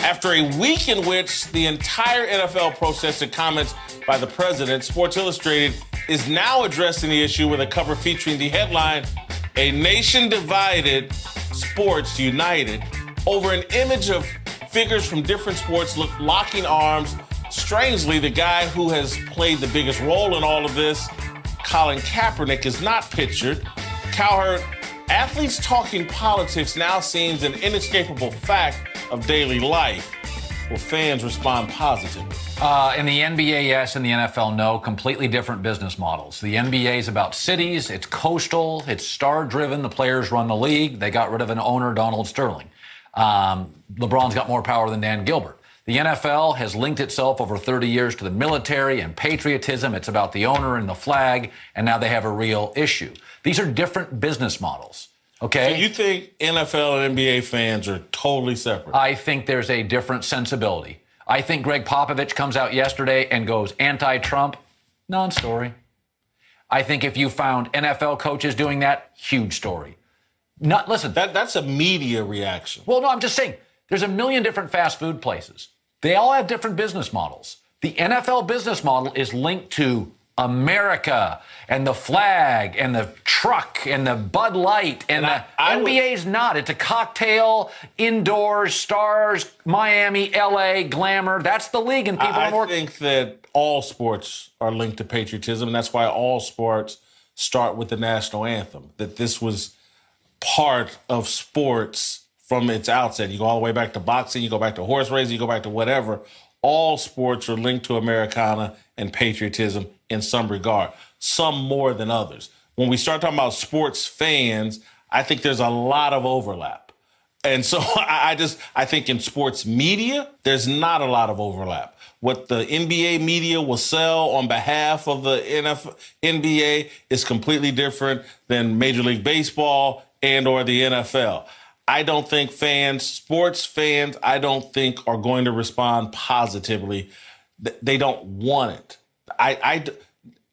After a week in which the entire NFL protested comments by the president, Sports Illustrated is now addressing the issue with a cover featuring the headline, "A Nation Divided, Sports United," over an image of figures from different sports locking arms. Strangely, the guy who has played the biggest role in all of this, Colin Kaepernick, is not pictured. Cowherd, athletes talking politics now seems an inescapable fact of daily life. Will fans respond positively? In the NBA, yes. In the NFL, no. Completely different business models. The NBA is about cities. It's coastal. It's star-driven. The players run the league. They got rid of an owner, Donald Sterling. LeBron's got more power than Dan Gilbert. The NFL has linked itself over 30 years to the military and patriotism. It's about the owner and the flag, and now they have a real issue. These are different business models, okay? So you think NFL and NBA fans are totally separate? I think there's a different sensibility. I think Greg Popovich comes out yesterday and goes anti-Trump, non-story. I think if you found NFL coaches doing that, huge story. Listen. That's a media reaction. Well, no, I'm just saying there's a million different fast food places. They all have different business models. The NFL business model is linked to America and the flag and the truck and the Bud Light, and the NBA's not. It's a cocktail, indoors, stars, Miami, LA, glamour. That's the league, and people I think that all sports are linked to patriotism, and that's why all sports start with the national anthem. That this was part of sports from its outset. You go all the way back to boxing, you go back to horse racing, you go back to whatever. All sports are linked to Americana and patriotism in some regard, some more than others. When we start talking about sports fans, I think there's a lot of overlap. And so I think in sports media, there's not a lot of overlap. What the NBA media will sell on behalf of the NBA is completely different than Major League Baseball and or the NFL. I don't think sports fans, I don't think are going to respond positively. They don't want it.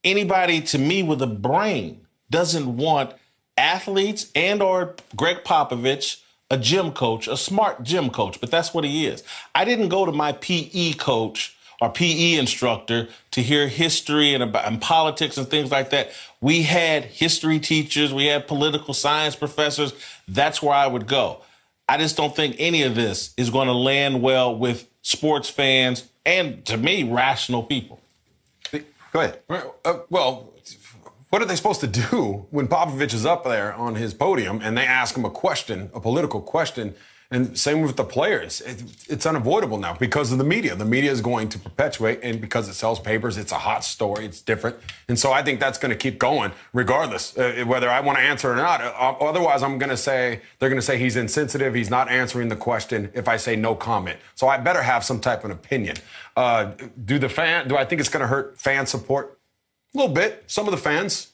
Anybody, to me, with a brain doesn't want athletes and or Greg Popovich, a gym coach, a smart gym coach, but that's what he is. I didn't go to my PE coach or PE instructor to hear history and politics and things like that. We had history teachers. We had political science professors. That's where I would go. I just don't think any of this is going to land well with sports fans and, to me, rational people. Go ahead. Well, what are they supposed to do when Popovich is up there on his podium and they ask him a question, a political question? And same with the players. It's unavoidable now because of the media. The media is going to perpetuate, and because it sells papers, it's a hot story. It's different. And so I think that's going to keep going regardless, whether I want to answer or not. Otherwise, they're going to say he's insensitive. He's not answering the question if I say no comment. So I better have some type of opinion. Do I think it's going to hurt fan support? A little bit. Some of the fans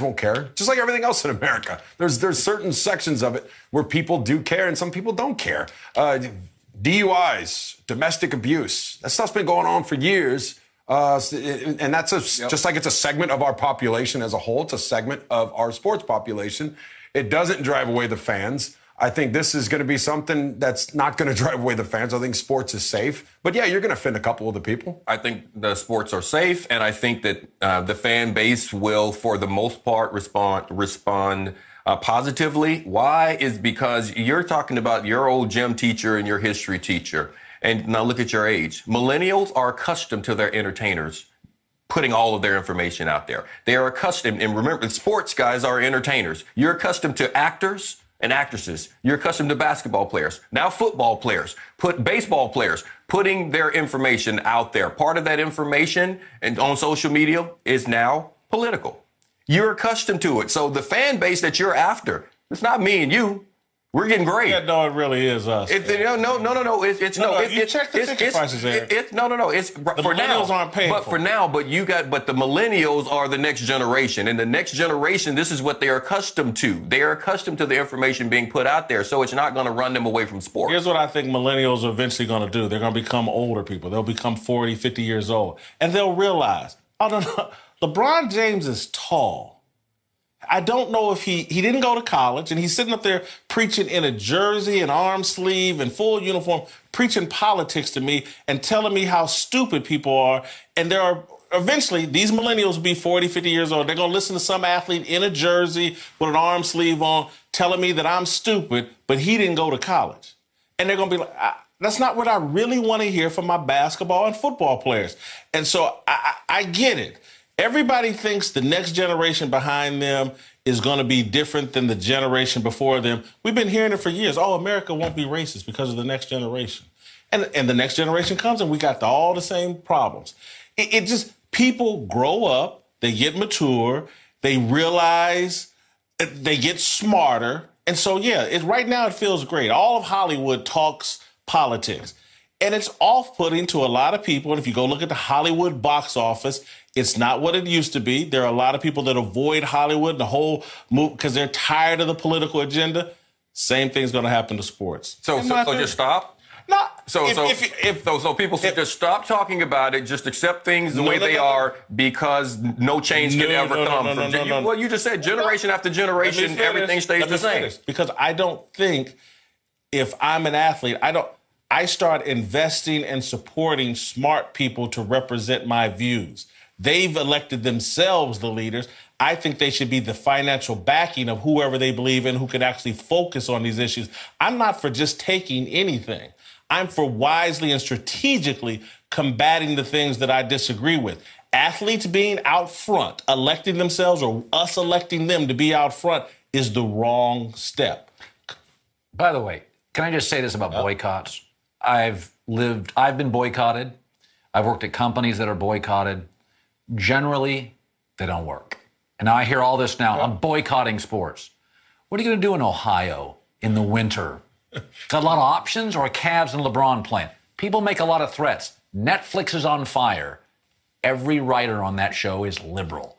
won't care, just like everything else in America. There's certain sections of it where people do care and some people don't care. DUIs, domestic abuse, that stuff's been going on for years. And that's just like it's a segment of our population as a whole. It's a segment of our sports population. It doesn't drive away the fans. I think this is going to be something that's not going to drive away the fans. I think sports is safe. But, yeah, you're going to offend a couple of the people. I think the sports are safe, and I think that the fan base will, for the most part, respond positively. Why? Is because you're talking about your old gym teacher and your history teacher. And now look at your age. Millennials are accustomed to their entertainers putting all of their information out there. They are accustomed, and remember, sports guys are entertainers. You're accustomed to actors and actresses. You're accustomed to basketball players, now football players, baseball players, putting their information out there. Part of that information and on social media is now political. You're accustomed to it. So the fan base that you're after, it's not me and you. We're getting great. Yeah, no, it really is us. No. You check the ticket prices there. It's the for now. Aren't paying but for now, but the millennials are the next generation, and the next generation, this is what they are accustomed to. They are accustomed to the information being put out there, so it's not going to run them away from sports. Here's what I think millennials are eventually going to do. They're going to become older people. They'll become 40, 50 years old, and they'll realize, LeBron James is tall. I don't know if he didn't go to college, and he's sitting up there preaching in a jersey and arm sleeve and full uniform, preaching politics to me and telling me how stupid people are. And there are eventually these millennials will be 40, 50 years old. They're going to listen to some athlete in a jersey with an arm sleeve on telling me that I'm stupid, but he didn't go to college. And they're going to be like, that's not what I really want to hear from my basketball and football players. And so I get it. Everybody thinks the next generation behind them is going to be different than the generation before them. We've been hearing it for years. Oh, America won't be racist because of the next generation. And the next generation comes and we got all the same problems. It just, people grow up, they get mature, they realize, they get smarter. And so, yeah, right now it feels great. All of Hollywood talks politics. And it's off-putting to a lot of people. And if you go look at the Hollywood box office, it's not what it used to be. There are a lot of people that avoid Hollywood, the whole move, because they're tired of the political agenda. Same thing's going to happen to sports. So just stop? No. So people should just stop talking about it, just accept things the way they are, because no change can ever come. Well, you just said generation after generation, everything stays the same. Because I don't think if I'm an athlete, I start investing and supporting smart people to represent my views. They've elected themselves the leaders. I think they should be the financial backing of whoever they believe in who can actually focus on these issues. I'm not for just taking anything. I'm for wisely and strategically combating the things that I disagree with. Athletes being out front, electing themselves or us electing them to be out front is the wrong step. By the way, can I just say this about boycotts? I've been boycotted. I've worked at companies that are boycotted. Generally, they don't work. And now I hear all this now. I'm boycotting sports. What are you going to do in Ohio in the winter? Got a lot of options, or a Cavs and LeBron playing? People make a lot of threats. Netflix is on fire. Every writer on that show is liberal.